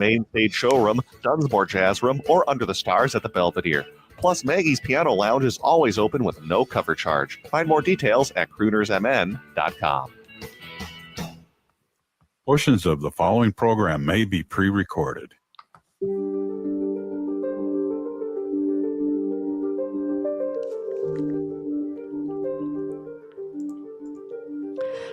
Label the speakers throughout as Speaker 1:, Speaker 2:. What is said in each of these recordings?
Speaker 1: Main Stage Showroom, Dunsmore Jazz Room, or Under the Stars at the Belvedere. Plus, Maggie's Piano Lounge is always open with no cover charge. Find more details at croonersmn.com.
Speaker 2: Portions of the following program may be pre-recorded.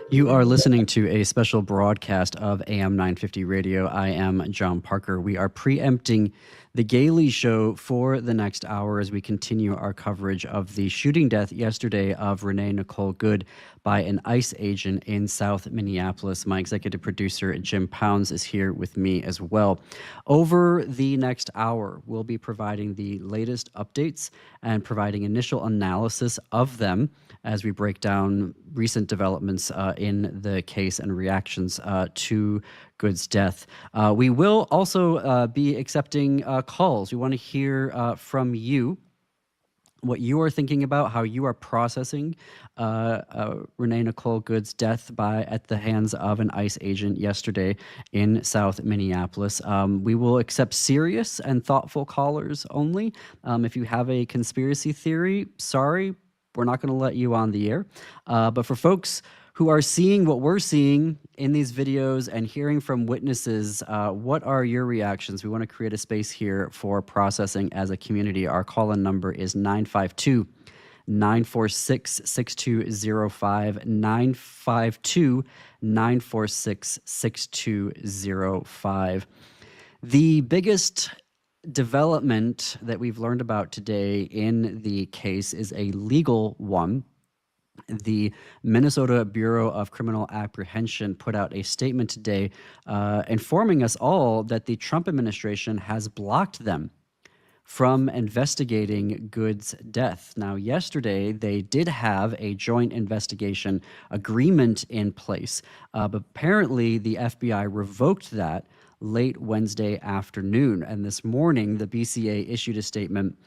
Speaker 3: You are listening to a special broadcast of AM 950 Radio. I am John Parker. We are preempting the Gaily show for the next hour as we continue our coverage of the shooting death yesterday of Renee Nicole Good by an ICE agent in South Minneapolis. My executive producer, Jim Pounds, is here with me as well. Over the next hour, we'll be providing the latest updates and providing initial analysis of them as we break down recent developments in the case and reactions to Good's death. We will also be accepting calls. We want to hear from you, what you are thinking about, how you are processing Renee Nicole Good's death at the hands of an ICE agent yesterday in South Minneapolis. We will accept serious and thoughtful callers only. If you have a conspiracy theory, sorry, we're not going to let you on the air. But for folks who are seeing what we're seeing in these videos and hearing from witnesses, what are your reactions? We want to create a space here for processing as a community. Our call-in number is 952-946-6205, 952-946-6205. The biggest development that we've learned about today in the case is a legal one. The Minnesota Bureau of Criminal Apprehension put out a statement today informing us all that the Trump administration has blocked them from investigating Good's death. Now, yesterday, they did have a joint investigation agreement in place, but apparently the FBI revoked that late Wednesday afternoon. And this morning, the BCA issued a statement.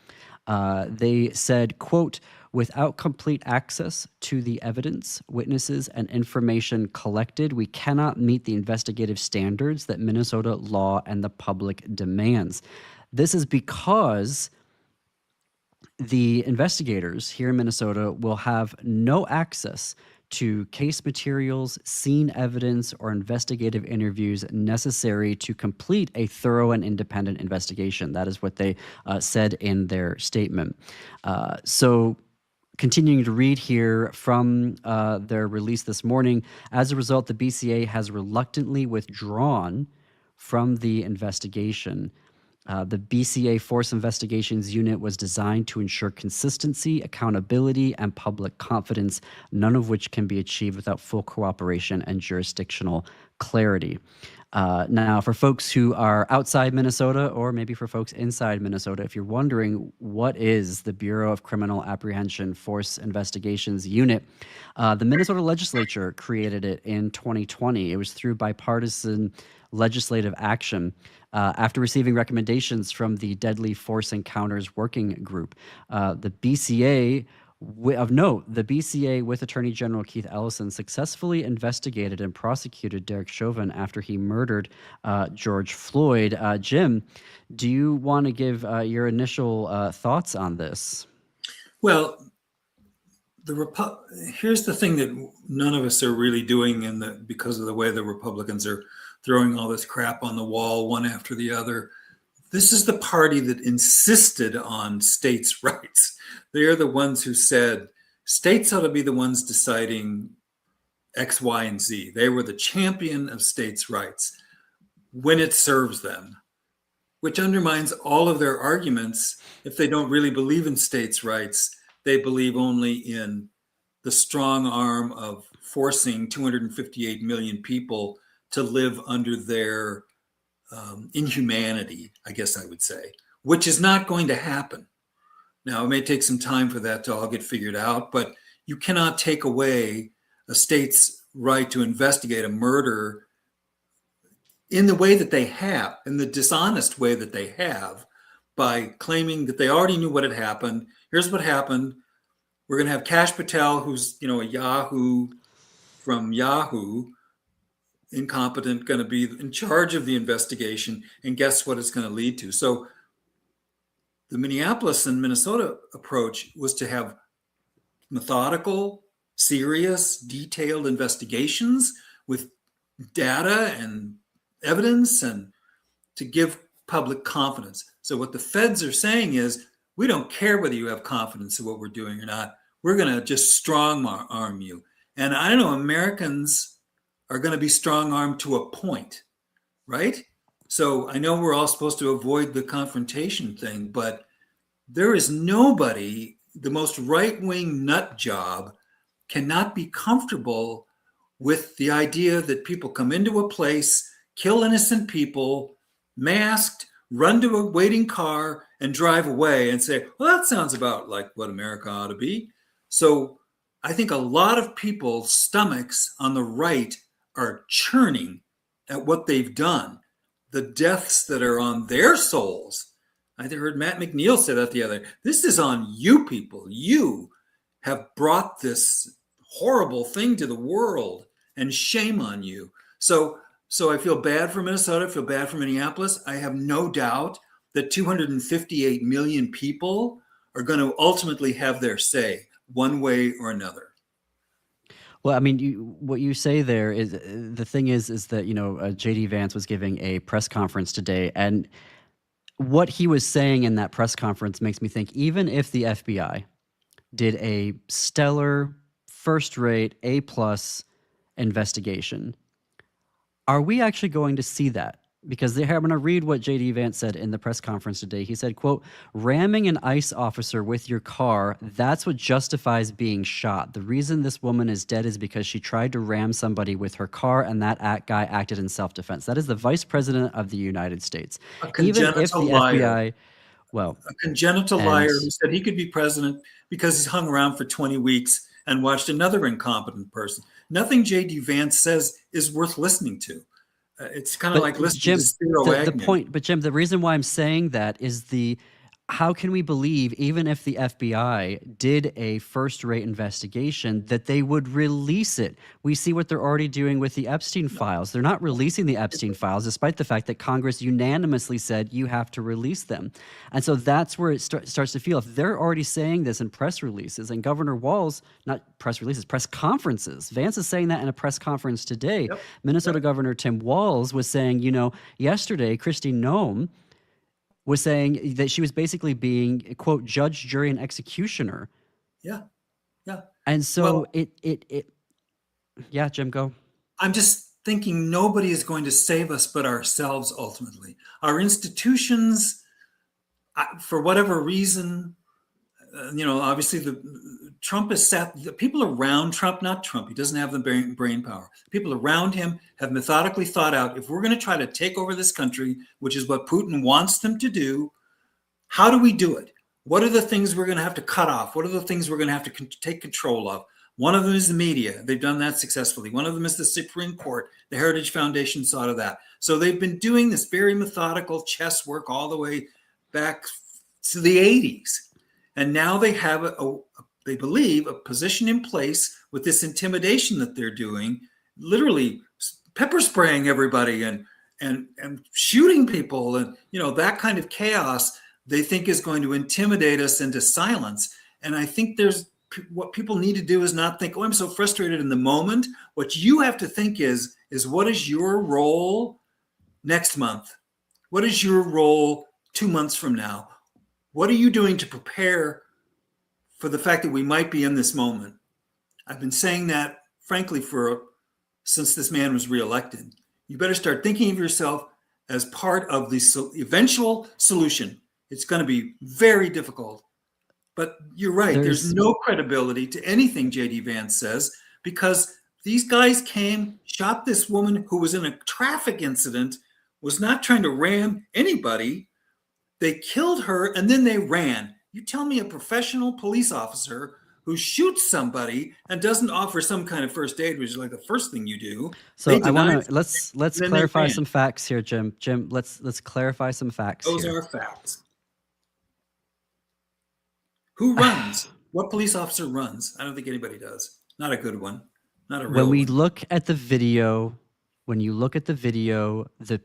Speaker 3: They said, quote, "Without complete access to the evidence, witnesses, and information collected, we cannot meet the investigative standards that Minnesota law and the public demands." This is because the investigators here in Minnesota will have no access to case materials, scene evidence, or investigative interviews necessary to complete a thorough and independent investigation. That is what they said in their statement. So continuing to read here from their release this morning, as a result, the BCA has reluctantly withdrawn from the investigation. The BCA Force Investigations Unit was designed to ensure consistency, accountability, and public confidence, none of which can be achieved without full cooperation and jurisdictional clarity. Now, for folks who are outside Minnesota, or maybe for folks inside Minnesota, if you're wondering what is the Bureau of Criminal Apprehension Force Investigations Unit, the Minnesota legislature created it in 2020. It was through bipartisan legislative action after receiving recommendations from the Deadly Force Encounters Working Group. The BCA, of note, the BCA with Attorney General Keith Ellison successfully investigated and prosecuted Derek Chauvin after he murdered George Floyd. Jim, do you want to give your initial thoughts on this?
Speaker 4: Well, here's the thing that none of us are really doing because of the way the Republicans are throwing all this crap on the wall one after the other. This is the party that insisted on states' rights. They are the ones who said states ought to be the ones deciding X, Y, and Z. They were the champion of states' rights when it serves them, which undermines all of their arguments. If they don't really believe in states' rights, they believe only in the strong arm of forcing 258 million people to live under their inhumanity, I guess I would say, which is not going to happen. Now, it may take some time for that to all get figured out, but you cannot take away a state's right to investigate a murder in the way that they have, in the dishonest way that they have, by claiming that they already knew what had happened. Here's what happened. We're going to have Kash Patel, who's a Yahoo from Yahoo, incompetent going to be in charge of the investigation, and guess what it's going to lead to. So the Minneapolis and Minnesota approach was to have methodical, serious, detailed investigations with data and evidence, and to give public confidence. So what the feds are saying is, we don't care whether you have confidence in what we're doing or not. We're going to just strong arm you. And I don't know, Americans are going to be strong armed to a point, right? So I know we're all supposed to avoid the confrontation thing, but there is nobody, the most right-wing nut job cannot be comfortable with the idea that people come into a place, kill innocent people, masked, run to a waiting car, and drive away and say, well, that sounds about like what America ought to be. So I think a lot of people's stomachs on the right are churning at what they've done, the deaths that are on their souls. I heard Matt McNeil say that the other. This is on you people. You have brought this horrible thing to the world, and shame on you. So I feel bad for Minnesota. I feel bad for Minneapolis. I have no doubt that 258 million people are going to ultimately have their say one way or another.
Speaker 3: Well, I mean, what you say there is the thing is that, J.D. Vance was giving a press conference today, and what he was saying in that press conference makes me think, even if the FBI did a stellar, first-rate, A-plus investigation, are we actually going to see that? Because I'm going to read what J.D. Vance said in the press conference today. He said, quote, "Ramming an ICE officer with your car, that's what justifies being shot. The reason this woman is dead is because she tried to ram somebody with her car, and that guy acted in self-defense." That is the Vice President of the United States. Even if the FBI, well,
Speaker 4: a congenital liar who said he could be president because he's hung around for 20 weeks and watched another incompetent person. Nothing J.D. Vance says is worth listening to. It's kind of like listening
Speaker 3: Jim,
Speaker 4: to Spiro Agnew.
Speaker 3: The point, but Jim, the reason why I'm saying that is how can we believe, even if the FBI did a first-rate investigation, that they would release it? We see what they're already doing with the Epstein files. They're not releasing the Epstein files, despite the fact that Congress unanimously said you have to release them. And so that's where it starts to feel, if they're already saying this in press releases, and Governor Walz, not press releases, press conferences. Vance is saying that in a press conference today.
Speaker 4: Yep.
Speaker 3: Minnesota Governor Tim Walz was saying, yesterday, Kristi Noem was saying that she was basically being, quote, judge, jury, and executioner.
Speaker 4: Yeah.
Speaker 3: And so yeah, Jim, go.
Speaker 4: I'm just thinking nobody is going to save us but ourselves ultimately. Our institutions, for whatever reason, obviously Trump has the people around Trump, not Trump, he doesn't have the brain power. People around him have methodically thought out, if we're going to try to take over this country, which is what Putin wants them to do, how do we do it? What are the things we're going to have to cut off? What are the things we're going to have to take control of? One of them is the media. They've done that successfully. One of them is the Supreme Court. The Heritage Foundation thought of that. So they've been doing this very methodical chess work all the way back to the 80s. And now they have they believe a position in place with this intimidation that they're doing, literally pepper spraying everybody and shooting people, and that kind of chaos they think is going to intimidate us into silence. And I think what people need to do is not think, oh, I'm so frustrated in the moment. What you have to think is what is your role next month? What is your role 2 months from now? What are you doing to prepare for the fact that we might be in this moment? I've been saying that, frankly, since this man was reelected. You better start thinking of yourself as part of the eventual solution. It's going to be very difficult. But you're right. There's no credibility to anything J.D. Vance says, because these guys came, shot this woman who was in a traffic incident, was not trying to ram anybody. They killed her and then they ran. You tell me a professional police officer who shoots somebody and doesn't offer some kind of first aid, which is like the first thing you do.
Speaker 3: So I want to let's clarify some facts here, Jim. Jim, let's clarify some facts.
Speaker 4: Those are facts. Who runs? What police officer runs? I don't think anybody does. Not a good one. Not a real one.
Speaker 3: When we look at the video When you look at the video, the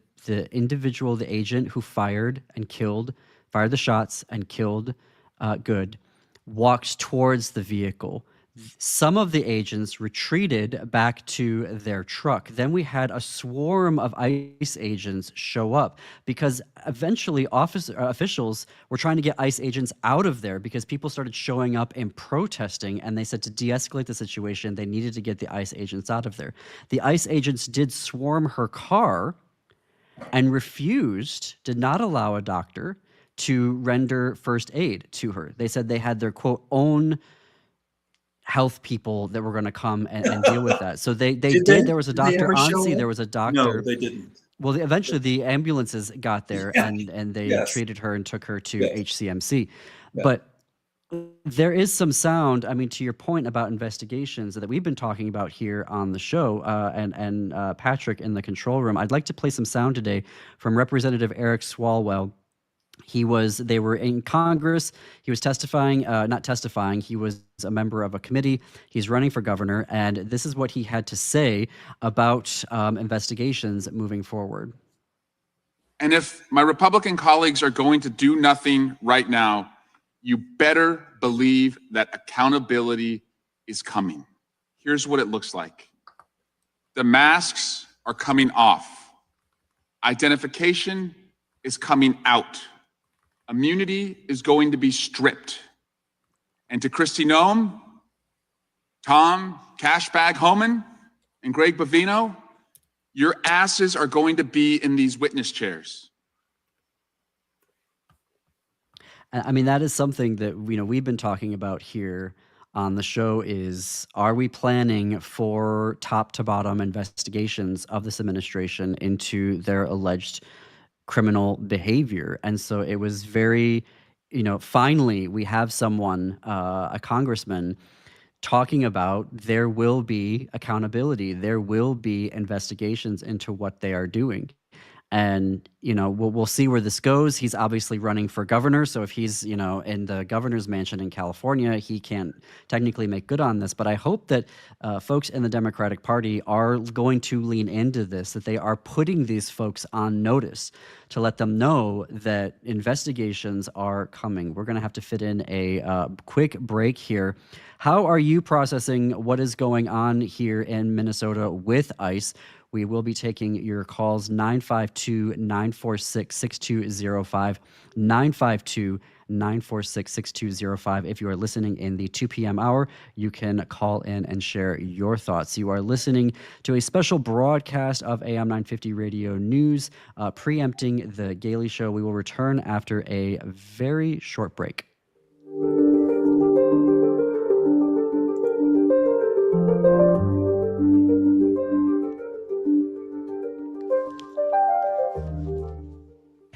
Speaker 3: individual, the agent who fired the shots and killed Good, walked towards the vehicle. Some of the agents retreated back to their truck. Then we had a swarm of ICE agents show up because eventually officials were trying to get ICE agents out of there because people started showing up and protesting, and they said to de-escalate the situation, they needed to get the ICE agents out of there. The ICE agents did swarm her car and did not allow a doctor to render first aid to her. They said they had their, quote, own health people that were going to come and deal with that. So they did. There was a doctor on scene. There was a doctor.
Speaker 4: No, they didn't.
Speaker 3: Well, eventually the ambulances got there and they treated her and took her to HCMC. Yeah. But there is some sound, I mean, to your point about investigations that we've been talking about here on the show, and Patrick in the control room, I'd like to play some sound today from Representative Eric Swalwell. They were in Congress. He was he was a member of a committee. He's running for governor, and this is what he had to say about investigations moving forward.
Speaker 5: And if my Republican colleagues are going to do nothing right now, you better believe that accountability is coming. Here's what it looks like. The masks are coming off. Identification is coming out. Immunity is going to be stripped. And to Kristi Noem, Tom Cashbag Homan, and Greg Bovino, your asses are going to be in these witness chairs.
Speaker 3: I mean, that is something that we've been talking about here on the show is, are we planning for top to bottom investigations of this administration into their alleged criminal behavior? And so it was very, finally we have someone, a congressman, talking about there will be accountability, there will be investigations into what they are doing. And, we'll see where this goes. He's obviously running for governor. So if he's, in the governor's mansion in California, he can't technically make good on this. But I hope that folks in the Democratic Party are going to lean into this, that they are putting these folks on notice to let them know that investigations are coming. We're going to have to fit in a quick break here. How are you processing what is going on here in Minnesota with ICE? We will be taking your calls, 952-946-6205, 952-946-6205. If you are listening in the 2 p.m. hour, you can call in and share your thoughts. You are listening to a special broadcast of AM 950 Radio News, preempting the Gaily Show. We will return after a very short break.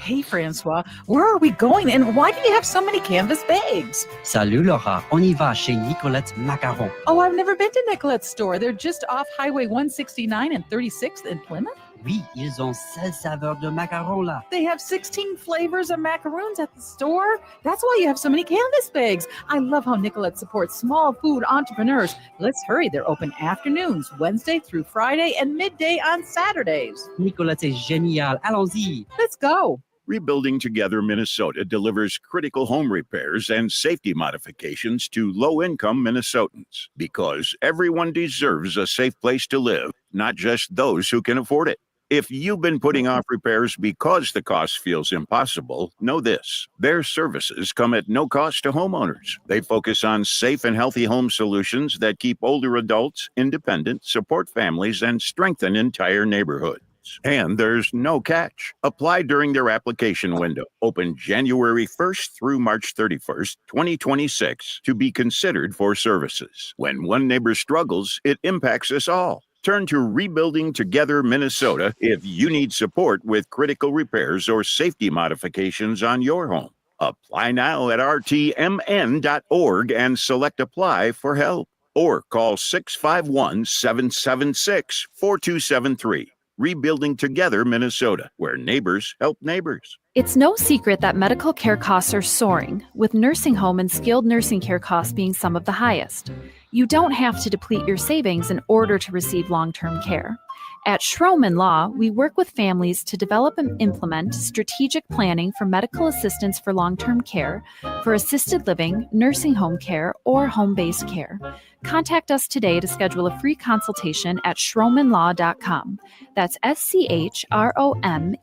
Speaker 6: Hey, Francois, where are we going and why do you have so many canvas bags?
Speaker 3: Salut, Laura. On y va chez Nicolette's Macarons.
Speaker 6: Oh, I've never been to Nicolette's store. They're just off Highway 169 and 36th in Plymouth.
Speaker 3: Oui, ils ont 16 saveurs de macarons là.
Speaker 6: They have 16 flavors of macaroons at the store. That's why you have so many canvas bags. I love how Nicolette supports small food entrepreneurs. Let's hurry. They're open afternoons, Wednesday through Friday, and midday on Saturdays.
Speaker 3: Nicolette, c'est génial. Allons-y.
Speaker 6: Let's go.
Speaker 7: Rebuilding Together Minnesota delivers critical home repairs and safety modifications to low-income Minnesotans because everyone deserves a safe place to live, not just those who can afford it. If you've been putting off repairs because the cost feels impossible, know this. Their services come at no cost to homeowners. They focus on safe and healthy home solutions that keep older adults independent, support families, and strengthen entire neighborhoods. And there's no catch. Apply during their application window, open January 1st through March 31st, 2026, to be considered for services. When one neighbor struggles, it impacts us all. Turn to Rebuilding Together Minnesota if you need support with critical repairs or safety modifications on your home. Apply now at rtmn.org and select Apply for help. Or call 651-776-4273. Rebuilding Together Minnesota, where neighbors help neighbors.
Speaker 8: It's no secret that medical care costs are soaring, with nursing home and skilled nursing care costs being some of the highest. You don't have to deplete your savings in order to receive long-term care. At Schroman Law, we work with families to develop and implement strategic planning for medical assistance for long-term care, for assisted living, nursing home care, or home-based care. Contact us today to schedule a free consultation at schromanlaw.com. That's SCHROMEN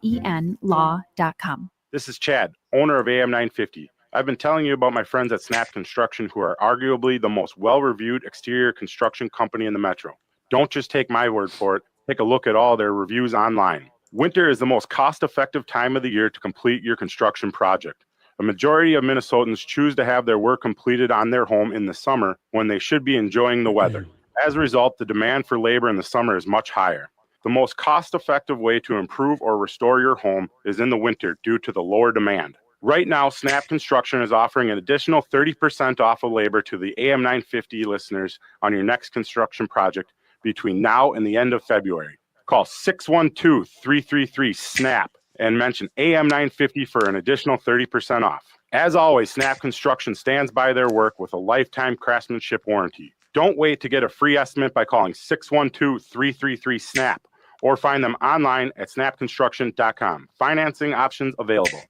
Speaker 8: law.com.
Speaker 9: This is Chad, owner of AM 950. I've been telling you about my friends at Snap Construction, who are arguably the most well-reviewed exterior construction company in the metro. Don't just take my word for it. Take a look at all their reviews online. Winter is the most cost-effective time of the year to complete your construction project. A majority of Minnesotans choose to have their work completed on their home in the summer when they should be enjoying the weather. As a result, the demand for labor in the summer is much higher. The most cost-effective way to improve or restore your home is in the winter due to the lower demand. Right now, Snap Construction is offering an additional 30% off of labor to the AM 950 listeners on your next construction project between now and the end of February. Call 612-333-SNAP and mention AM 950 for an additional 30% off. As always, Snap Construction stands by their work with a lifetime craftsmanship warranty. Don't wait to get a free estimate by calling 612-333-SNAP or find them online at snapconstruction.com. Financing options available.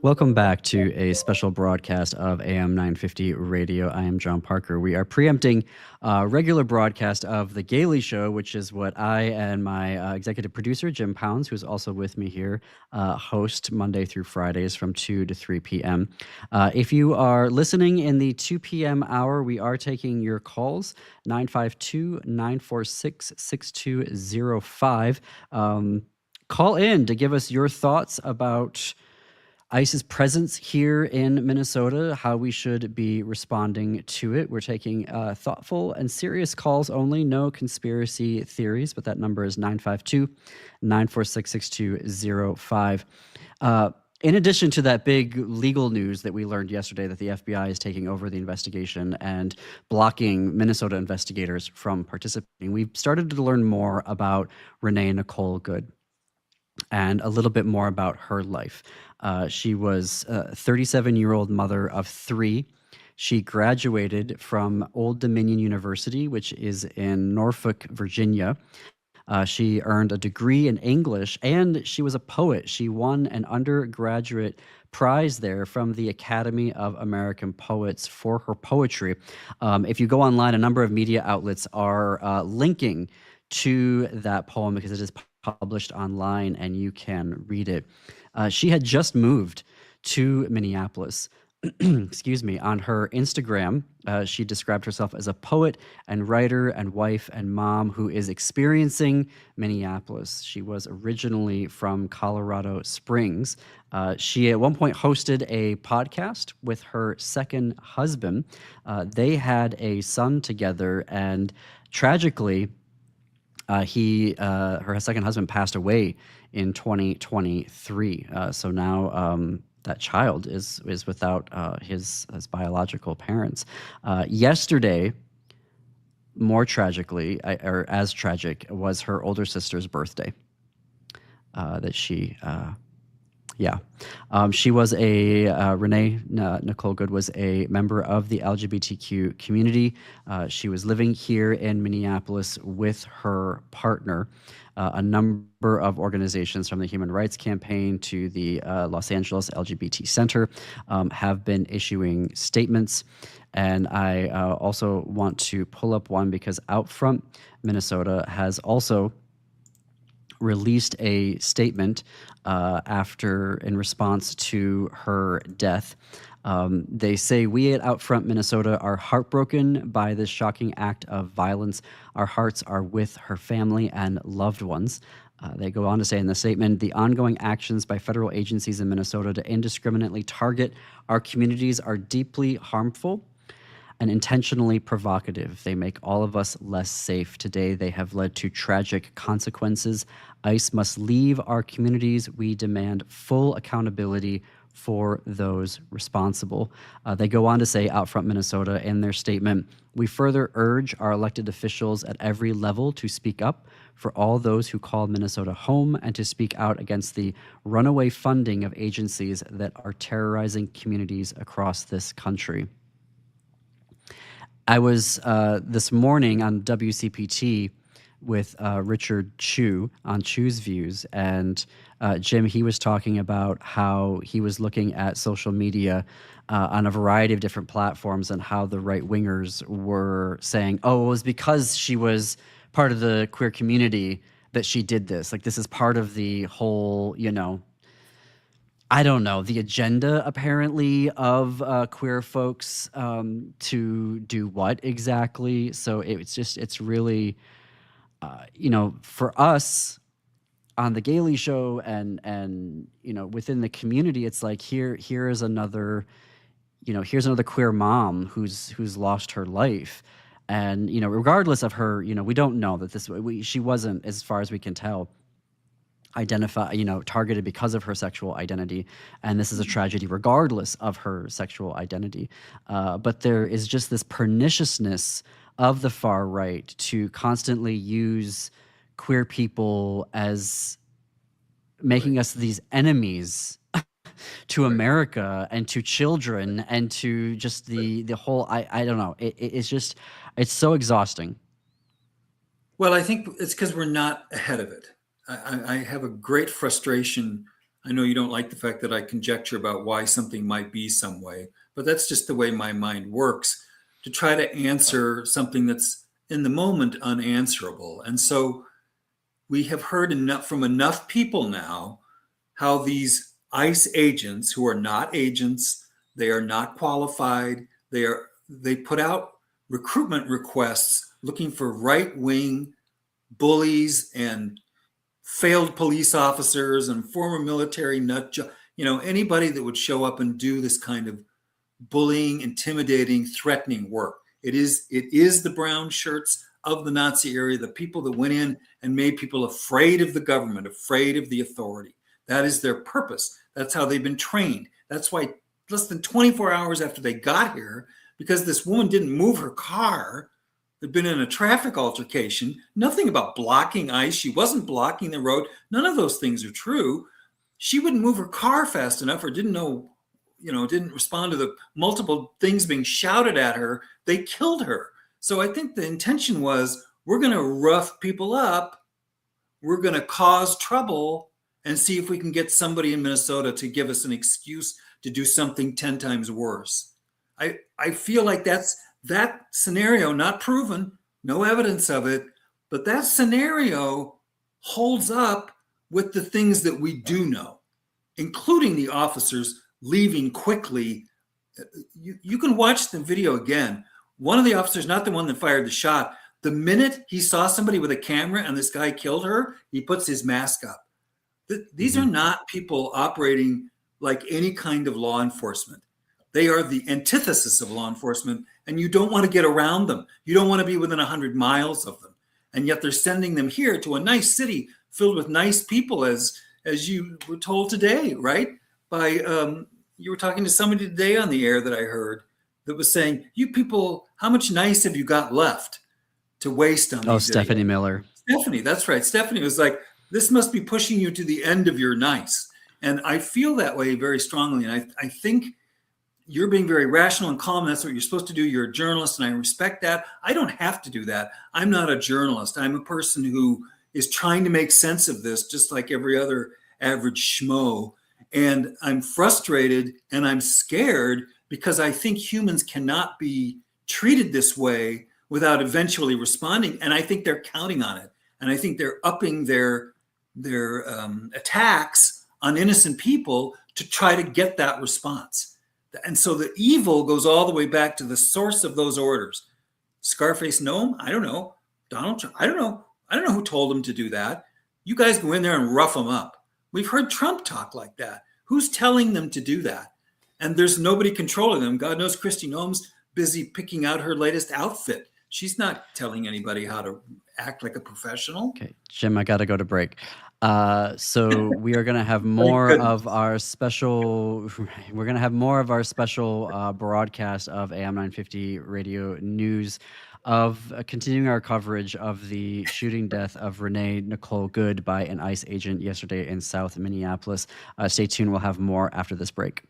Speaker 3: Welcome back to a special broadcast of AM 950 Radio. I am John Parker. We are preempting a regular broadcast of The Gaily Show, which is what I and my executive producer, Jim Pounds, who's also with me here, host Monday through Fridays from 2 to 3 p.m. If you are listening in the 2 p.m. hour, we are taking your calls, 952-946-6205. Call in to give us your thoughts about ICE's presence here in Minnesota, how we should be responding to it. We're taking thoughtful and serious calls only, no conspiracy theories, but that number is 952-946-6205. In addition to that big legal news that we learned yesterday that the FBI is taking over the investigation and blocking Minnesota investigators from participating, we've started to learn more about Renee Nicole Good and a little bit more about her life. She was a 37-year-old mother of 3. She graduated from Old Dominion University, which is in Norfolk, Virginia. She earned a degree in English, and she was a poet. She won an undergraduate prize there from the Academy of American Poets for her poetry. If you go online, a number of media outlets are linking to that poem because it is published online and you can read it. She had just moved to Minneapolis. Excuse me. On her Instagram, she described herself as a poet and writer and wife and mom who is experiencing Minneapolis. She was originally from Colorado Springs. She at one point hosted a podcast with her second husband. They had a son together, and tragically, her second husband passed away in 2023. So now that child is without his biological parents. Yesterday, more tragically, or as tragic, was her older sister's birthday. She was Renee Nicole Good was a member of the LGBTQ community. She was living here in Minneapolis with her partner. A number of organizations from the Human Rights Campaign to the Los Angeles LGBT Center have been issuing statements. And I also want to pull up one because Outfront Minnesota has also released a statement in response to her death. They say, "We at Outfront Minnesota are heartbroken by this shocking act of violence. Our hearts are with her family and loved ones." They go on to say in the statement, "The ongoing actions by federal agencies in Minnesota to indiscriminately target our communities are deeply harmful and intentionally provocative. They make all of us less safe. Today, they have led to tragic consequences. ICE must leave our communities. We demand full accountability for those responsible. They go on to say, Outfront Minnesota, in their statement, we further urge our elected officials at every level to speak up for all those who call Minnesota home and to speak out against the runaway funding of agencies that are terrorizing communities across this country. I was this morning on WCPT with Richard Chu on Chu's Views, and Jim, he was talking about how he was looking at social media on a variety of different platforms and how the right-wingers were saying, oh, it was because she was part of the queer community that she did this. Like, this is part of the whole, I don't know, the agenda apparently of queer folks to do what exactly. So it's really, for us on the Gaily show and within the community, it's like here is another, here's another queer mom who's lost her life. And, regardless of her, we don't know that she wasn't, as far as we can tell, targeted because of her sexual identity, and this is a tragedy regardless of her sexual identity. But there is just this perniciousness of the far right to constantly use queer people as making us these enemies to America and to children and to just the whole, I don't know. It's so exhausting.
Speaker 4: Well, I think it's because we're not ahead of it. I have a great frustration. I know you don't like the fact that I conjecture about why something might be some way, but that's just the way my mind works, to try to answer something that's in the moment unanswerable. And so we have heard from enough people now how these ICE agents, who are not agents, they are not qualified, they put out recruitment requests looking for right-wing bullies and failed police officers and former military anybody that would show up and do this kind of bullying, intimidating, threatening work. It is the brown shirts of the Nazi era, the people that went in and made people afraid of the government, afraid of the authority. That is their purpose. That's how they've been trained. That's why less than 24 hours after they got here, because this woman didn't move her car, had been in a traffic altercation, nothing about blocking ICE. She wasn't blocking the road. None of those things are true. She wouldn't move her car fast enough or didn't respond to the multiple things being shouted at her. They killed her. So I think the intention was, we're going to rough people up. We're going to cause trouble and see if we can get somebody in Minnesota to give us an excuse to do something 10 times worse. I feel like that's that scenario, not proven, no evidence of it, but that scenario holds up with the things that we do know, including the officers leaving quickly. You can watch the video again. One of the officers, not the one that fired the shot, the minute he saw somebody with a camera and this guy killed her, he puts his mask up. These are not people operating like any kind of law enforcement. They are the antithesis of law enforcement, and you don't want to get around them. You don't want to be within 100 miles of them. And yet they're sending them here to a nice city filled with nice people, as you were told today, right? You were talking to somebody today on the air that I heard that was saying, you people, how much nice have you got left to waste on?
Speaker 3: Oh, Stephanie Miller.
Speaker 4: Stephanie, that's right. Stephanie was like, this must be pushing you to the end of your nice. And I feel that way very strongly. And I think you're being very rational and calm. That's what you're supposed to do. You're a journalist, and I respect that. I don't have to do that. I'm not a journalist. I'm a person who is trying to make sense of this, just like every other average schmo. And I'm frustrated and I'm scared because I think humans cannot be treated this way without eventually responding. And I think they're counting on it. And I think they're upping their attacks on innocent people to try to get that response. And so the evil goes all the way back to the source of those orders. Scarface Gnome? I don't know. Donald Trump? I don't know. I don't know who told him to do that. You guys go in there and rough them up. We've heard Trump talk like that. Who's telling them to do that? And there's nobody controlling them. God knows Kristi Noem's busy picking out her latest outfit She's not telling anybody how to act like a professional.
Speaker 3: Okay, Jim, I got to go to break. So we are going to have
Speaker 4: Thank
Speaker 3: more
Speaker 4: goodness.
Speaker 3: of our special. We're going to have more of our special broadcast of AM 950 radio news, of continuing our coverage of the shooting death of Renee Nicole Good by an ICE agent yesterday in South Minneapolis. Stay tuned. We'll have more after this break.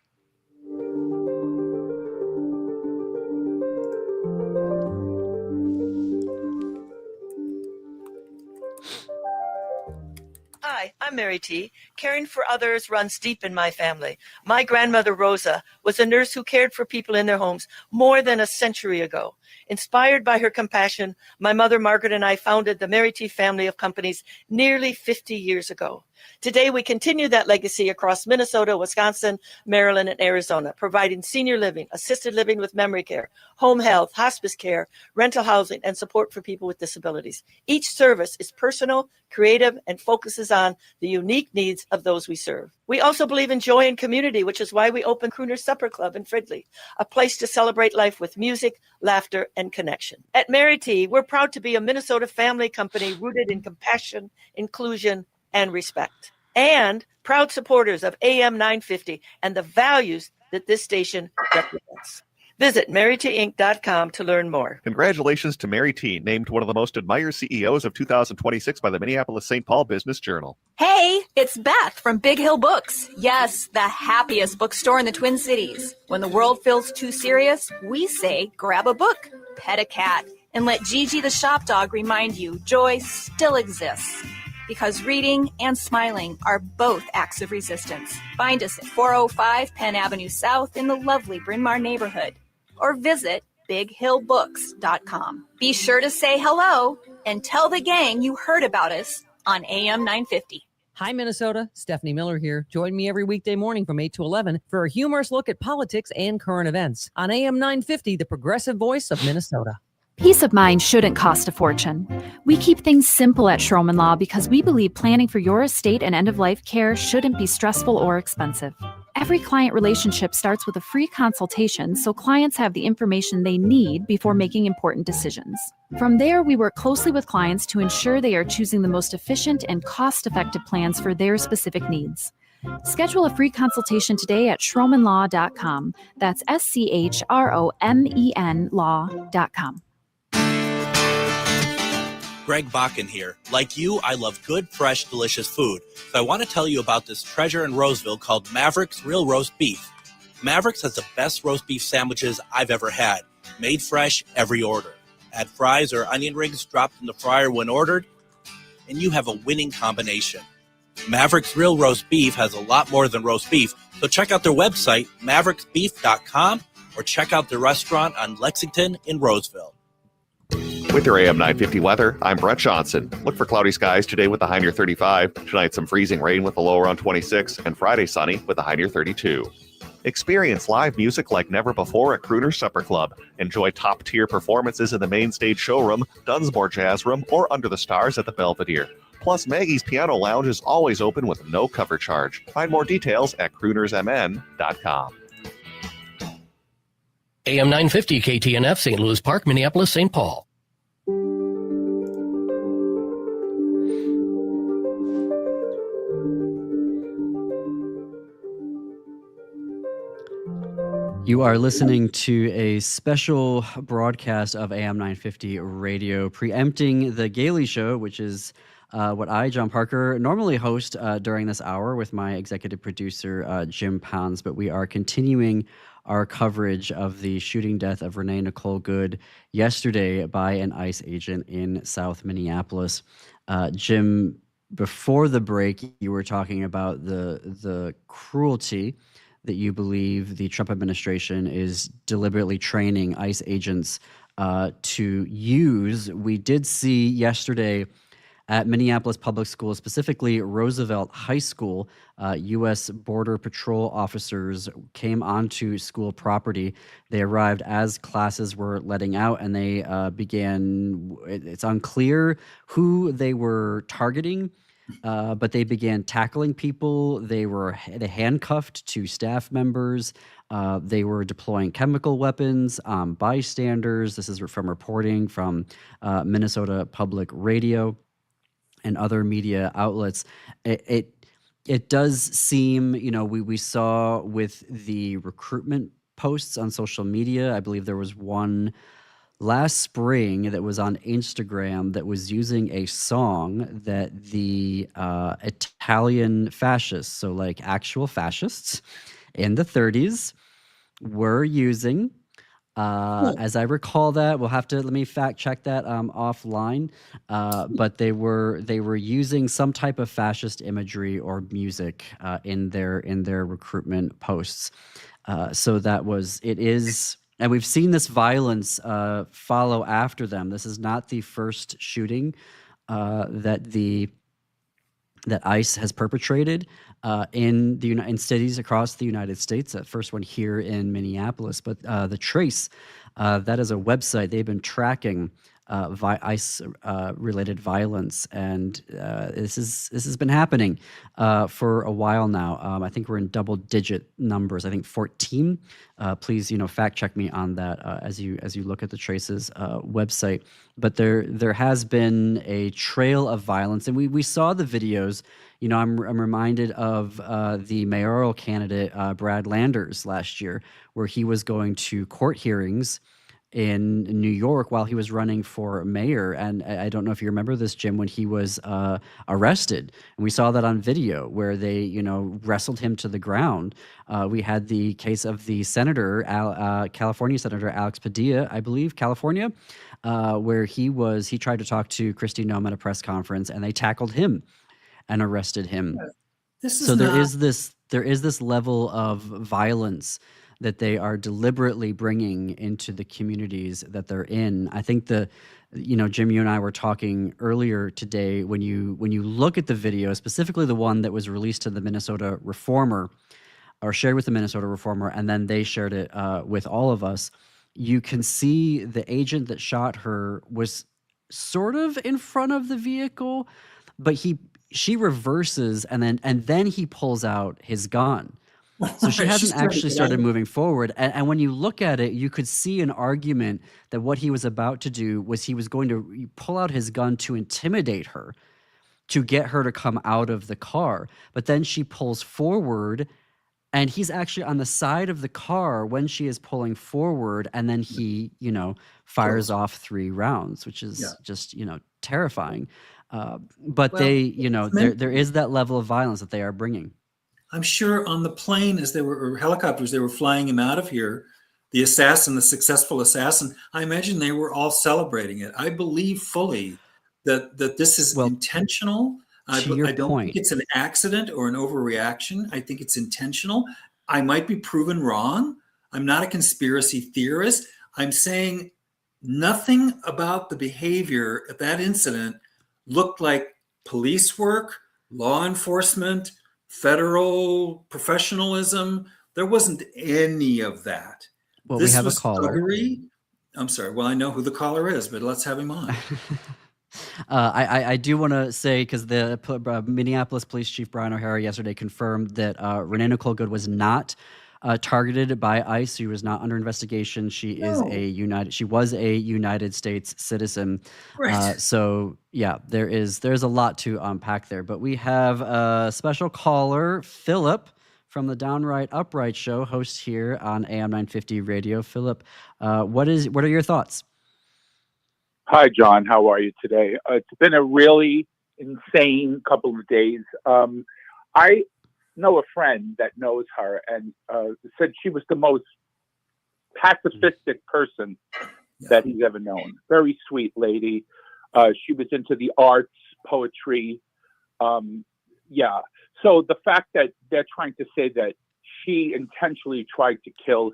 Speaker 10: Hi, I'm Mary T. Caring for others runs deep in my family. My grandmother, Rosa, was a nurse who cared for people in their homes more than a century ago. Inspired by her compassion, my mother, Margaret, and I founded the Mary T. family of companies nearly 50 years ago. Today, we continue that legacy across Minnesota, Wisconsin, Maryland, and Arizona, providing senior living, assisted living with memory care, home health, hospice care, rental housing, and support for people with disabilities. Each service is personal, creative, and focuses on the unique needs of those we serve. We also believe in joy and community, which is why we opened Crooner Supper Club in Fridley, a place to celebrate life with music, laughter, and connection. At Mary T., we're proud to be a Minnesota family company rooted in compassion, inclusion, and respect, and proud supporters of AM 950 and the values that this station represents. Visit MaryTinc.com to learn more.
Speaker 1: Congratulations to Mary T, named one of the most admired CEOs of 2026 by the Minneapolis-St. Paul Business Journal.
Speaker 11: Hey, it's Beth from Big Hill Books. Yes, the happiest bookstore in the Twin Cities. When the world feels too serious, we say grab a book, pet a cat, and let Gigi the shop dog remind you joy still exists. Because reading and smiling are both acts of resistance. Find us at 405 Penn Avenue South in the lovely Bryn Mawr neighborhood, or visit bighillbooks.com. Be sure to say hello and tell the gang you heard about us on AM 950.
Speaker 12: Hi, Minnesota. Stephanie Miller here. Join me every weekday morning from 8 to 11 for a humorous look at politics and current events on AM 950, the progressive voice of Minnesota.
Speaker 8: Peace of mind shouldn't cost a fortune. We keep things simple at Schroman Law because we believe planning for your estate and end-of-life care shouldn't be stressful or expensive. Every client relationship starts with a free consultation so clients have the information they need before making important decisions. From there, we work closely with clients to ensure they are choosing the most efficient and cost-effective plans for their specific needs. Schedule a free consultation today at schromenlaw.com. That's SCHROMEN law.com.
Speaker 13: Greg Bakken here. Like you, I love good, fresh, delicious food. So I want to tell you about this treasure in Roseville called Maverick's Real Roast Beef. Maverick's has the best roast beef sandwiches I've ever had. Made fresh every order. Add fries or onion rings dropped in the fryer when ordered, and you have a winning combination. Maverick's Real Roast Beef has a lot more than roast beef, so check out their website, mavericksbeef.com, or check out their restaurant on Lexington in Roseville.
Speaker 1: With your AM 950 weather, I'm Brett Johnson. Look for cloudy skies today with a high near 35. Tonight, some freezing rain with a low around 26. And Friday, sunny with a high near 32. Experience live music like never before at Crooner Supper Club. Enjoy top-tier performances in the main stage showroom, Dunsmore Jazz Room, or under the stars at the Belvedere. Plus, Maggie's Piano Lounge is always open with no cover charge. Find more details at croonersmn.com.
Speaker 14: AM 950 KTNF, St. Louis Park, Minneapolis, St. Paul.
Speaker 3: You are listening to a special broadcast of AM 950 radio, preempting the Gaily Show, which is what I, John Parker, normally host during this hour with my executive producer, Jim Pounds. But we are continuing our coverage of the shooting death of Renee Nicole Good yesterday by an ICE agent in South Minneapolis. Jim, before the break, you were talking about the cruelty that you believe the Trump administration is deliberately training ICE agents to use. We did see yesterday at Minneapolis Public Schools, specifically Roosevelt High School, U.S. Border Patrol officers came onto school property. They arrived as classes were letting out, and they began, it's unclear who they were targeting. But they began tackling people. They handcuffed two staff members. They were deploying chemical weapons on bystanders. This is from reporting from Minnesota Public Radio and other media outlets. It does seem, we saw with the recruitment posts on social media. I believe there was one last spring that was on Instagram that was using a song that the Italian fascists, so like actual fascists in the 30s, were using. As I recall that, let me fact check that offline. But they were using some type of fascist imagery or music in their recruitment posts. So it is, and we've seen this violence follow after them. This is not the first shooting that ICE has perpetrated in cities across the United States. The first one here in Minneapolis, but the Trace, that is a website. They've been tracking ICE related violence, and this has been happening for a while now. I think we're in double-digit numbers. I think 14. Please, fact check me on that as you look at the Trace's website. But there has been a trail of violence, and we saw the videos. I'm reminded of the mayoral candidate Brad Landers last year, where he was going to court hearings in New York while he was running for mayor. And I don't know if you remember this, Jim, when he was arrested. And we saw that on video where they, wrestled him to the ground. We had the case of the senator, California Senator Alex Padilla, I believe, California, where he tried to talk to Kristi Noem at a press conference, and they tackled him and arrested him. There is this level of violence that they are deliberately bringing into the communities that they're in. I think Jim, you and I were talking earlier today, when you look at the video, specifically the one that was released to the Minnesota Reformer, or shared with the Minnesota Reformer, and then they shared it with all of us, you can see the agent that shot her was sort of in front of the vehicle, but she reverses and then he pulls out his gun. So she hasn't actually started moving forward. And when you look at it, you could see an argument that what he was about to do was he was going to pull out his gun to intimidate her, to get her to come out of the car. But then she pulls forward, and he's actually on the side of the car when she is pulling forward. And then he, fires off 3 rounds, which is just, terrifying. But there is that level of violence that they are bringing.
Speaker 4: I'm sure on the plane, or helicopters, they were flying him out of here, the successful assassin, I imagine they were all celebrating it. I believe fully that this is intentional. I don't think it's an accident or an overreaction. I think it's intentional. I might be proven wrong. I'm not a conspiracy theorist. I'm saying nothing about the behavior at that incident looked like police work, law enforcement, federal professionalism. There wasn't any of that.
Speaker 3: Well, we have a caller.
Speaker 4: Thuggery. I'm sorry. Well, I know who the caller is, but let's have him on.
Speaker 3: I do want to say, because the Minneapolis Police Chief Brian O'Hara yesterday confirmed that Renee Nicole Good was not targeted by ICE. She was not under investigation. She was a United States citizen.
Speaker 4: Right.
Speaker 3: So yeah, there's a lot to unpack there. But we have a special caller, Philip, from the Downright Upright Show, host here on AM 950 Radio. Philip, what are your thoughts?
Speaker 15: Hi, John. How are you today? It's been a really insane couple of days. I know a friend that knows her and said she was the most pacifistic person that he's ever known. Very sweet lady. She was into the arts, poetry. So the fact that they're trying to say that she intentionally tried to kill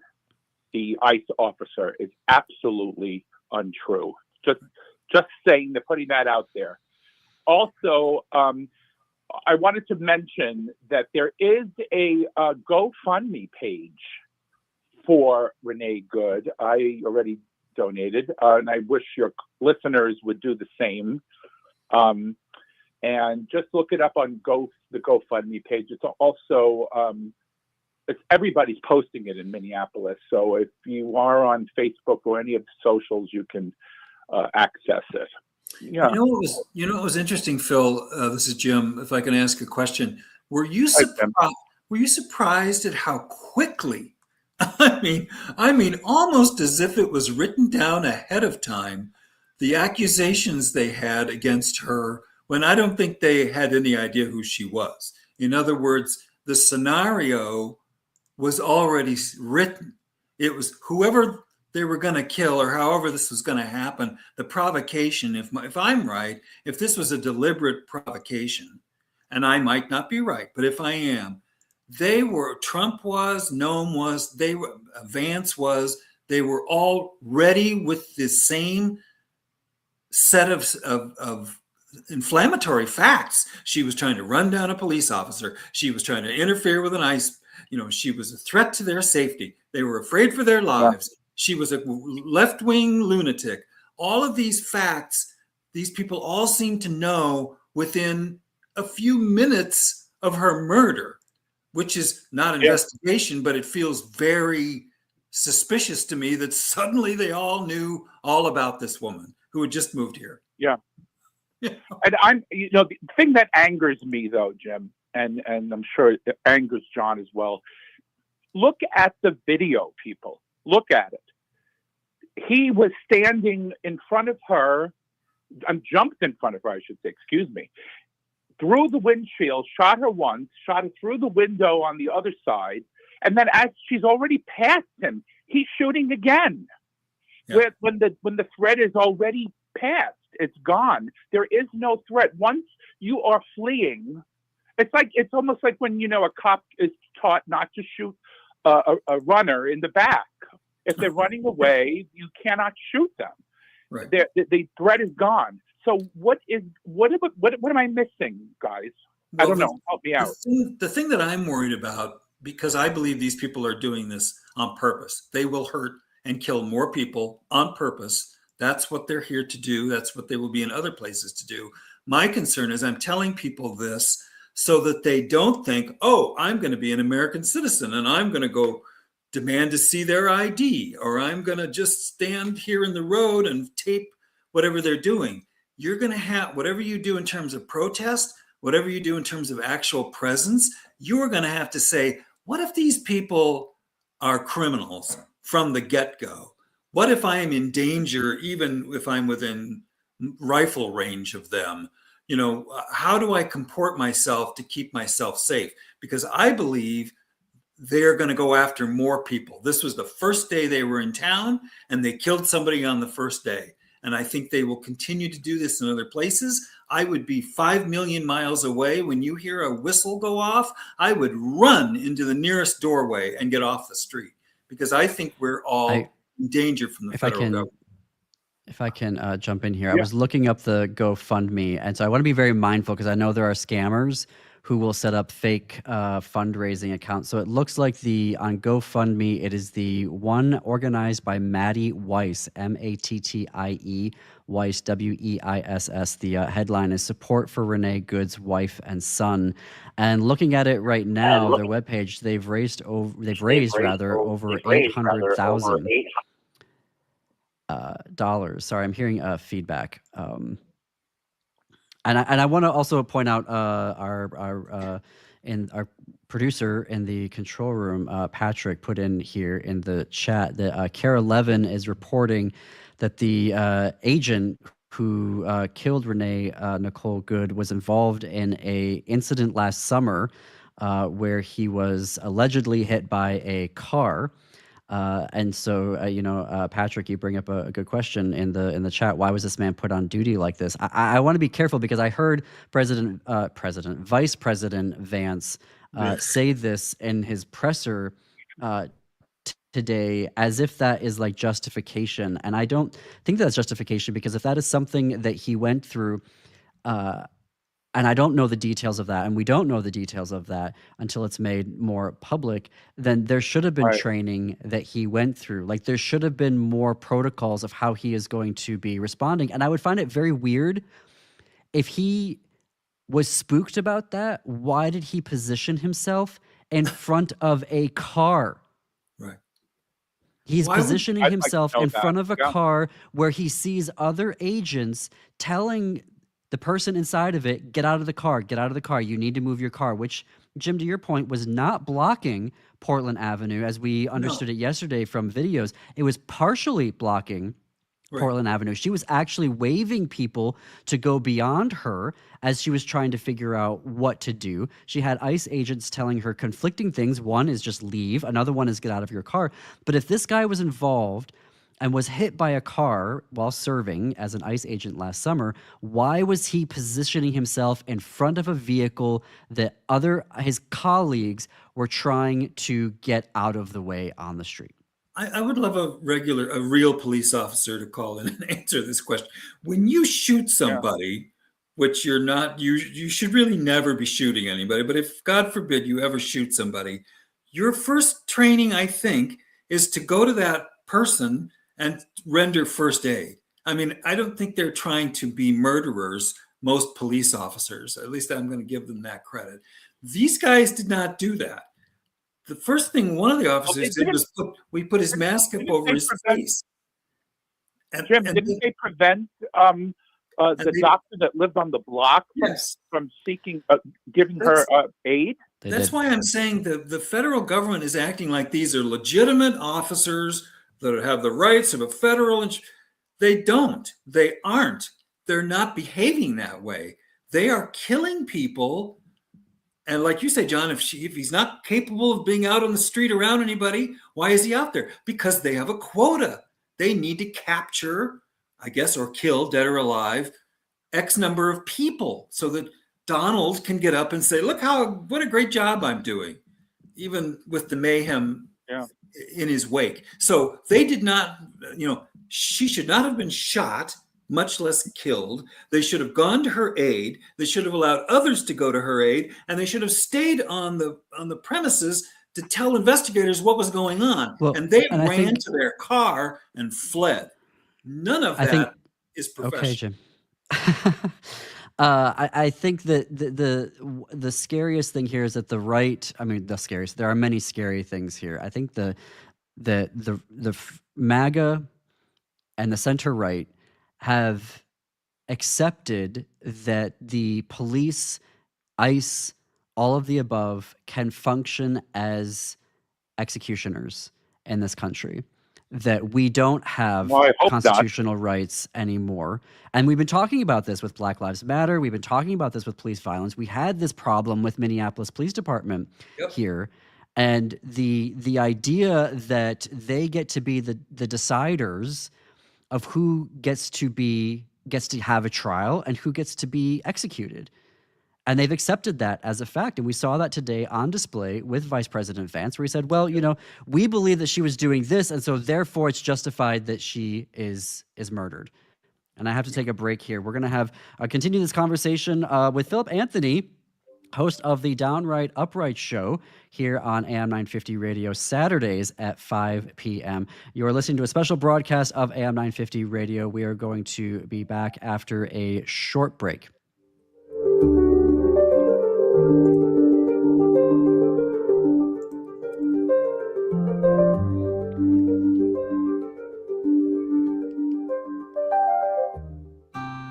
Speaker 15: the ICE officer is absolutely untrue. Just saying, they're putting that out there. Also, I wanted to mention that there is a GoFundMe page for Renee Good. I already donated, and I wish your listeners would do the same. and just look it up on the GoFundMe page. It's also everybody's posting it in Minneapolis. So if you are on Facebook or any of the socials, you can access it. Yeah.
Speaker 4: You know what was interesting, Phil? This is Jim. If I can ask a question, were you surprised at how quickly? I mean, almost as if it was written down ahead of time, the accusations they had against her when I don't think they had any idea who she was. In other words, the scenario was already written. It was whoever they were going to kill or however this was going to happen, the provocation, if I'm right, if this was a deliberate provocation, and I might not be right, but if I am, Trump was, Noam was, Vance was, they were all ready with the same set of inflammatory facts. She was trying to run down a police officer. She was trying to interfere with an ICE. She was a threat to their safety. They were afraid for their lives. Yeah. She was a left-wing lunatic. All of these facts, these people all seem to know within a few minutes of her murder, which is not an investigation, but it feels very suspicious to me that suddenly they all knew all about this woman who had just moved here.
Speaker 15: Yeah. And the thing that angers me though, Jim, and I'm sure it angers John as well. Look at the video, people. Look at it. He was standing in front of her, jumped in front of her, I should say, excuse me, through the windshield, shot her once, shot her through the window on the other side, and then as she's already past him, he's shooting again. Yeah. When the threat is already passed, it's gone. There is no threat. Once you are fleeing, it's almost like when a cop is taught not to shoot a runner in the back. If they're running away, you cannot shoot them.
Speaker 4: Right.
Speaker 15: The threat is gone. So what am I missing, guys? Well, I don't know. Help me out.
Speaker 4: The thing that I'm worried about, because I believe these people are doing this on purpose. They will hurt and kill more people on purpose. That's what they're here to do. That's what they will be in other places to do. My concern is I'm telling people this so that they don't think, oh, I'm going to be an American citizen and I'm going to go demand to see their ID, or I'm going to just stand here in the road and tape whatever they're doing. You're going to have whatever you do in terms of protest, whatever you do in terms of actual presence, you're going to have to say, what if these people are criminals from the get-go? What if I am in danger, even if I'm within rifle range of them? How do I comport myself to keep myself safe? Because I believe they're going to go after more people. This was the first day they were in town, and they killed somebody on the first day. And I think they will continue to do this in other places. I would be 5 million miles away. When you hear a whistle go off, I would run into the nearest doorway and get off the street, because I think we're all in danger from the federal government.
Speaker 3: If I can jump in here, I was looking up the GoFundMe, and so I want to be very mindful because I know there are scammers who will set up fake fundraising accounts. So it looks like on GoFundMe, it is the one organized by Maddie Weiss, Mattie Weiss, Weiss. The headline is "Support for Renee Good's Wife and Son." And looking at it right now, their webpage, they've raised over $800,000. Dollars. Sorry, I'm hearing feedback. And I want to also point out our producer in the control room, Patrick, put in here in the chat that Kara Levin is reporting that the agent who killed Renee Nicole Good was involved in a incident last summer where he was allegedly hit by a car. And so, Patrick, you bring up a good question in the chat. Why was this man put on duty like this? I want to be careful because I heard Vice President Vance say this in his presser today as if that is like justification. And I don't think that's justification, because if that is something that he went through, and I don't know the details of that, and we don't know the details of that until it's made more public, then there should have been training that he went through. Like, there should have been more protocols of how he is going to be responding. And I would find it very weird if he was spooked about that, why did he position himself in front of a car?
Speaker 4: Right.
Speaker 3: He's
Speaker 4: Why would-
Speaker 3: positioning
Speaker 15: I
Speaker 3: himself
Speaker 15: know
Speaker 3: in
Speaker 15: that.
Speaker 3: front of a
Speaker 15: Yeah.
Speaker 3: car where he sees other agents telling the person inside of it, get out of the car, get out of the car. You need to move your car, which, Jim, to your point, was not blocking Portland Avenue as we understood it yesterday from videos. It was partially blocking Portland Avenue. She was actually waving people to go beyond her as she was trying to figure out what to do. She had ICE agents telling her conflicting things. One is just leave. Another one is get out of your car. But if this guy was involved and was hit by a car while serving as an ICE agent last summer, why was he positioning himself in front of a vehicle that his colleagues were trying to get out of the way on the street?
Speaker 4: I would love a real police officer to call in and answer this question. When you shoot somebody, which you're not, you should really never be shooting anybody, but if God forbid you ever shoot somebody, your first training, I think, is to go to that person and render first aid. I mean, I don't think they're trying to be murderers, most police officers. At least I'm going to give them that credit. These guys did not do that. The first thing one of the officers did was put his mask up over his face.
Speaker 15: Jim, didn't they prevent the doctor that lived on the block from seeking, giving her aid?
Speaker 4: That's why I'm saying the federal government is acting like these are legitimate officers that have the rights of a federal. They don't. They aren't. They're not behaving that way. They are killing people. And like you say, John, if he's not capable of being out on the street around anybody, why is he out there? Because they have a quota. They need to capture, I guess, or kill, dead or alive, X number of people so that Donald can get up and say, look what a great job I'm doing, even with the mayhem in his wake. So they did not, she should not have been shot, much less killed. They should have gone to her aid. They should have allowed others to go to her aid, and they should have stayed on the premises to tell investigators what was going on. And they ran to their car and fled. None of that is professional.
Speaker 3: Okay, Jim. I think that the scariest thing here is that there are many scary things here. I think the MAGA and the center right have accepted that the police, ICE, all of the above can function as executioners in this country, that we don't have constitutional rights anymore. And we've been talking about this with Black Lives Matter. We've been talking about this with police violence. We had this problem with Minneapolis Police Department here. And the idea that they get to be the deciders of who gets to have a trial and who gets to be executed. And they've accepted that as a fact. And we saw that today on display with Vice President Vance, where he said, well, we believe that she was doing this, and so therefore it's justified that she is murdered. And I have to take a break here. We're going to have continue this conversation with Philip Anthony, host of the Downright Upright Show here on AM 950 Radio, Saturdays at 5 p.m. You're listening to a special broadcast of AM 950 Radio. We are going to be back after a short break.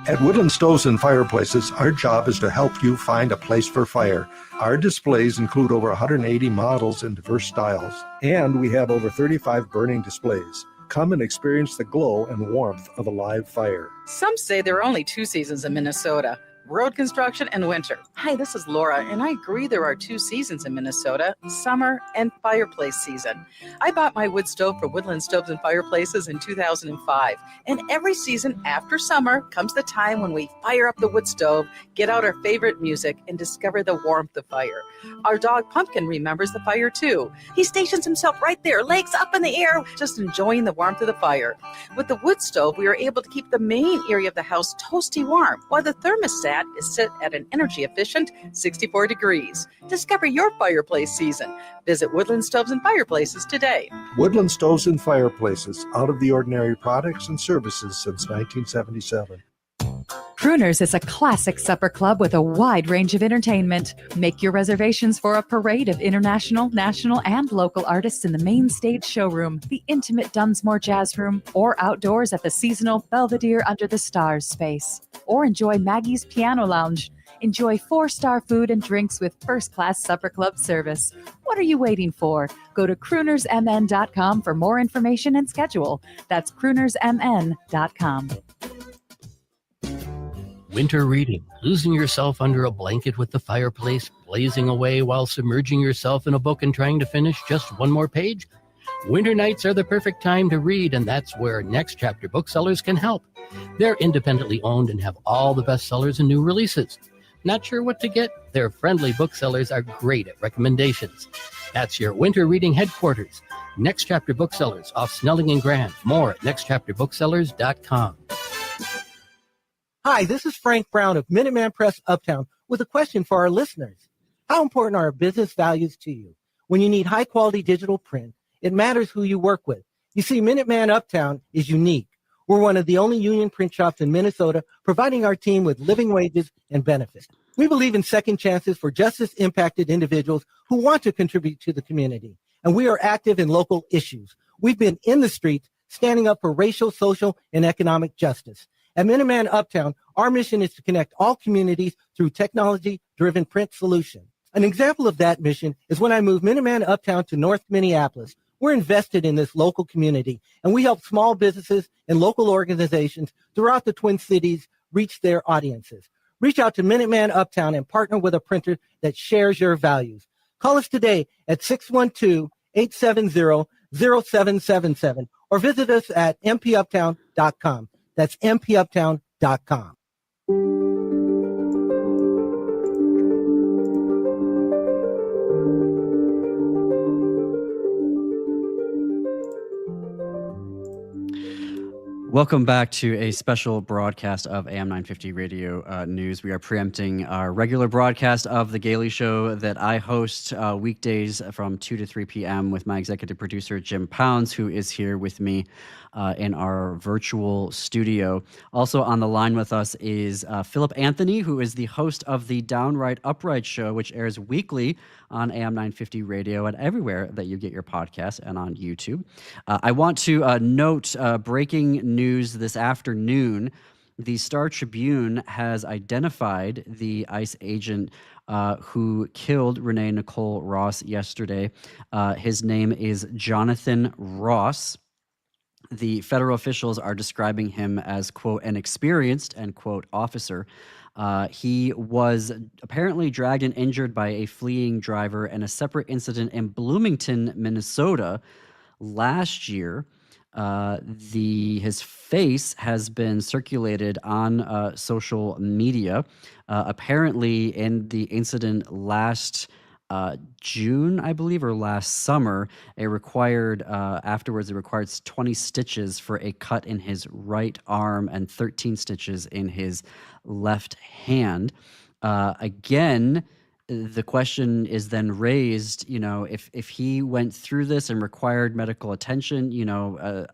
Speaker 16: At Woodland Stoves and Fireplaces, our job is to help you find a place for fire. Our displays include over 180 models in diverse styles, and we have over 35 burning displays. Come and experience the glow and warmth of a live fire.
Speaker 6: Some say there are only two seasons in Minnesota: road construction and winter. Hi, this is Laura, and I agree there are two seasons in Minnesota: summer and fireplace season. I bought my wood stove for Woodland Stoves and Fireplaces in 2005, and every season after summer comes the time when we fire up the wood stove, get out our favorite music, and discover the warmth of fire. Our dog Pumpkin remembers the fire too. He stations himself right there, legs up in the air, just enjoying the warmth of the fire. With the wood stove, we are able to keep the main area of the house toasty warm, while the thermostat is set at an energy-efficient 64 degrees. Discover your fireplace season. Visit Woodland Stoves and Fireplaces today.
Speaker 16: Woodland Stoves and Fireplaces, out of the ordinary products and services since 1977.
Speaker 6: Crooners is a classic supper club with a wide range of entertainment. Make your reservations for a parade of international, national, and local artists in the main stage showroom, the intimate Dunsmore Jazz Room, or outdoors at the seasonal Belvedere Under the Stars space. Or enjoy Maggie's Piano Lounge. Enjoy 4-star food and drinks with first-class supper club service. What are you waiting for? Go to croonersmn.com for more information and schedule. That's croonersmn.com.
Speaker 14: Winter reading, losing yourself under a blanket with the fireplace blazing away while submerging yourself in a book and trying to finish just one more page? Winter nights are the perfect time to read, and that's where Next Chapter Booksellers can help. They're independently owned and have all the bestsellers and new releases. Not sure what to get? Their friendly booksellers are great at recommendations. That's your winter reading headquarters. Next Chapter Booksellers off Snelling and Grand. More at nextchapterbooksellers.com.
Speaker 17: Hi, this is Frank Brown of Minuteman Press Uptown with a question for our listeners. How important are business values to you? When you need high-quality digital print, it matters who you work with. You see, Minuteman Uptown is unique. We're one of the only union print shops in Minnesota providing our team with living wages and benefits. We believe in second chances for justice-impacted individuals who want to contribute to the community, and we are active in local issues. We've been in the streets standing up for racial, social, and economic justice. At Minuteman Uptown, our mission is to connect all communities through technology-driven print solutions. An example of that mission is when I moved Minuteman Uptown to North Minneapolis. We're invested in this local community, and we help small businesses and local organizations throughout the Twin Cities reach their audiences. Reach out to Minuteman Uptown and partner with a printer that shares your values. Call us today at 612-870-0777 or visit us at mpuptown.com. That's mpuptown.com.
Speaker 3: Welcome back to a special broadcast of AM 950 Radio News. We are preempting our regular broadcast of The Gaily Show that I host weekdays from 2 to 3 p.m. with my executive producer, Jim Pounds, who is here with me in our virtual studio. Also on the line with us is Philip Anthony, who is the host of the Downright Upright Show, which airs weekly on AM 950 Radio and everywhere that you get your podcasts and on YouTube. I want to note breaking news this afternoon. The Star Tribune has identified the ICE agent who killed Renee Nicole Ross yesterday. His name is Jonathan Ross. The federal officials are describing him as, quote, an experienced, end quote, officer. He was apparently dragged and injured by a fleeing driver in a separate incident in Bloomington, Minnesota last year. His face has been circulated on social media. Apparently, in the incident last June, I believe, or last summer, afterwards it required 20 stitches for a cut in his right arm and 13 stitches in his left hand. Again, the question is then raised, if he went through this and required medical attention,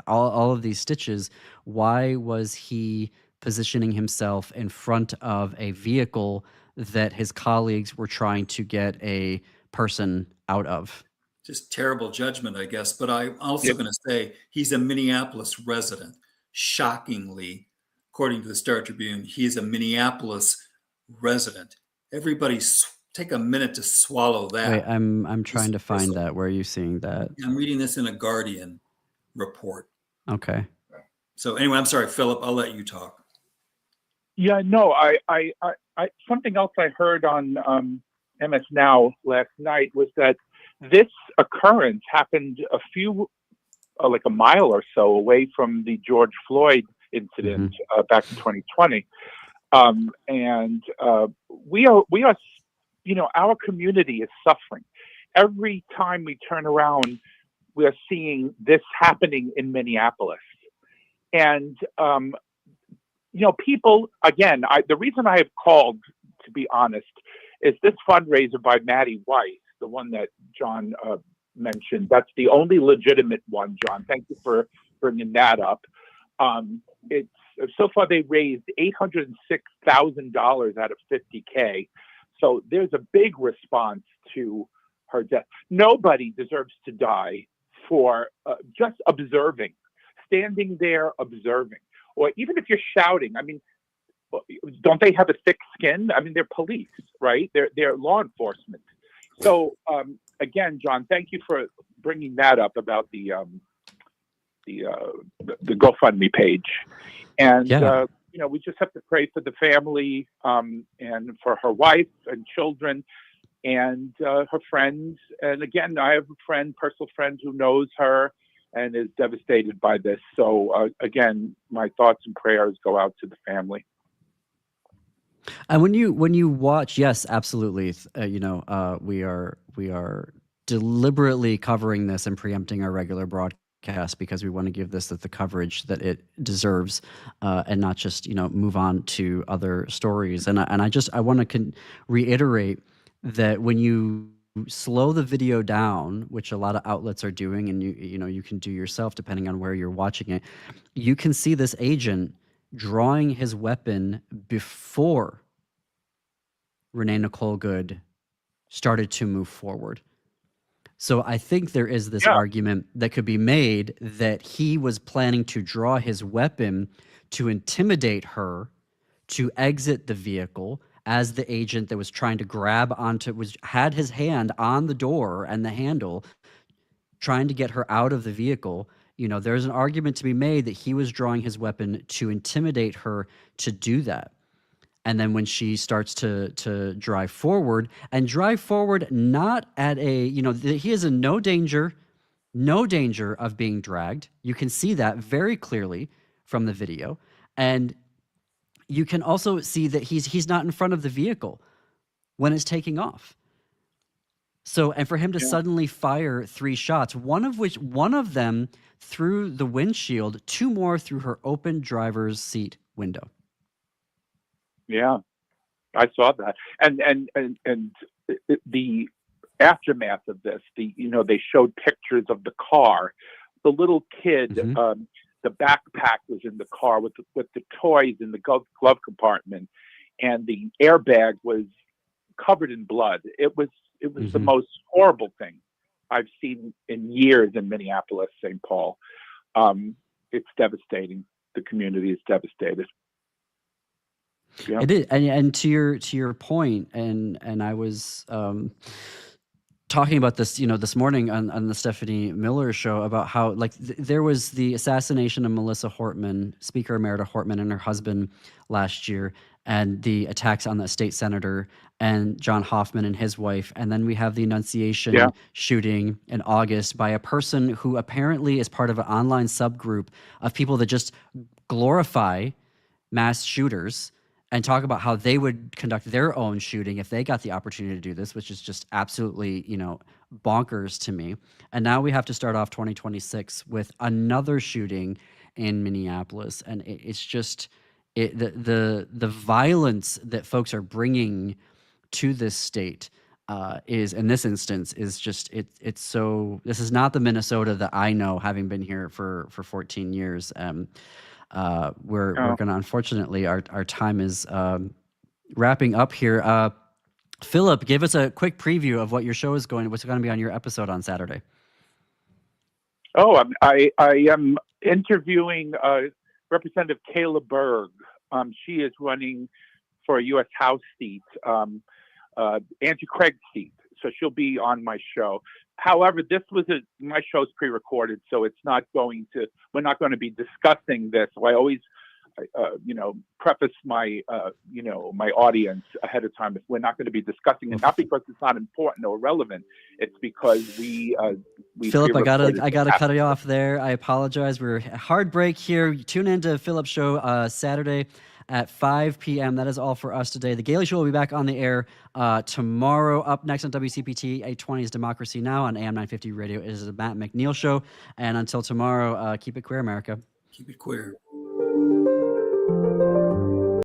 Speaker 3: all of these stitches, why was he positioning himself in front of a vehicle that his colleagues were trying to get a person out of?
Speaker 4: Just terrible judgment, I guess. But I'm also going to say he's a Minneapolis resident. Shockingly, according to the Star Tribune, he's a Minneapolis resident. Everybody take a minute to swallow that.
Speaker 3: Wait, I'm trying to find that. Where are you seeing that?
Speaker 4: I'm reading this in a Guardian report.
Speaker 3: Okay.
Speaker 4: So anyway, I'm sorry, Philip, I'll let you talk.
Speaker 15: Yeah, no, I something else I heard on MS Now last night was that this occurrence happened a few, like a mile or so away from the George Floyd incident back in 2020. And we are, our community is suffering. Every time we turn around, we are seeing this happening in Minneapolis. And, people, again, the reason I have called, to be honest, is this fundraiser by Maddie Weiss, the one that John mentioned. That's the only legitimate one, John. Thank you for bringing that up. It's so far they raised $806,000 out of $50K. So there's a big response to her death. Nobody deserves to die for just observing, standing there observing, or even if you're shouting. I mean, don't they have a thick skin? I mean, they're police, right? They're law enforcement. So again, John, thank you for bringing that up about the GoFundMe page, and we just have to pray for the family and for her wife and children and her friends. And again, I have a personal friend who knows her and is devastated by this. So again, my thoughts and prayers go out to the family.
Speaker 3: And when you watch, yes, absolutely. We are deliberately covering this and preempting our regular broadcast because we want to give this the coverage that it deserves, and not just move on to other stories. And I want to reiterate that when you slow the video down, which a lot of outlets are doing, and you can do yourself depending on where you're watching it, you can see this agent drawing his weapon before Renee Nicole Good started to move forward. So I think there is this argument that could be made that he was planning to draw his weapon to intimidate her to exit the vehicle, as the agent that was trying to grab onto had his hand on the door and the handle trying to get her out of the vehicle. There's an argument to be made that he was drawing his weapon to intimidate her to do that. And then when she starts to drive forward not at he is in no danger of being dragged. You can see that very clearly from the video. And you can also see that he's not in front of the vehicle when it's taking off. So, and for him to suddenly fire 3 shots, one of them through the windshield, 2 more through her open driver's seat window.
Speaker 15: Yeah, I saw that, and the aftermath of this. They showed pictures of the car, the little kid.
Speaker 3: Mm-hmm.
Speaker 15: The backpack was in the car with the toys in the glove compartment, and the airbag was covered in blood. It was
Speaker 3: Mm-hmm.
Speaker 15: the most horrible thing I've seen in years in Minneapolis, St. Paul. It's devastating. The community is devastated. Yeah.
Speaker 3: It is, and to your point, and I was talking about this, this morning on the Stephanie Miller show about how there was the assassination of Melissa Hortman, Speaker Emerita Hortman, and her husband last year, and the attacks on the state senator and John Hoffman and his wife, and then we have the Annunciation shooting in August by a person who apparently is part of an online subgroup of people that just glorify mass shooters and talk about how they would conduct their own shooting if they got the opportunity to do this, which is just absolutely, bonkers to me. And now we have to start off 2026 with another shooting in Minneapolis, and it's just the violence that folks are bringing to this state is, in this instance, is just it's so. This is not the Minnesota that I know, having been here for 14 years. We're going to, unfortunately, our time is wrapping up here. Philip, give us a quick preview of what your show is what's going to be on your episode on Saturday.
Speaker 15: Oh, I am interviewing Representative Kayla Berg. She is running for a U.S. House seat, Andrew Craig's seat. So she'll be on my show. However, my show's pre-recorded, so we're not going to be discussing this. So I always, preface my, my audience ahead of time. If we're not going to be discussing it, not because it's not important or relevant, it's because we
Speaker 3: Philip, I gotta cut it off there. I apologize. We're a hard break here. Tune into Philip's show Saturday at 5 p.m. That is all for us today. The Gaily Show will be back on the air tomorrow. Up next on WCPT 820 is Democracy Now! On AM 950 Radio. It is the Matt McNeil Show. And until tomorrow, keep it queer, America.
Speaker 4: Keep it queer.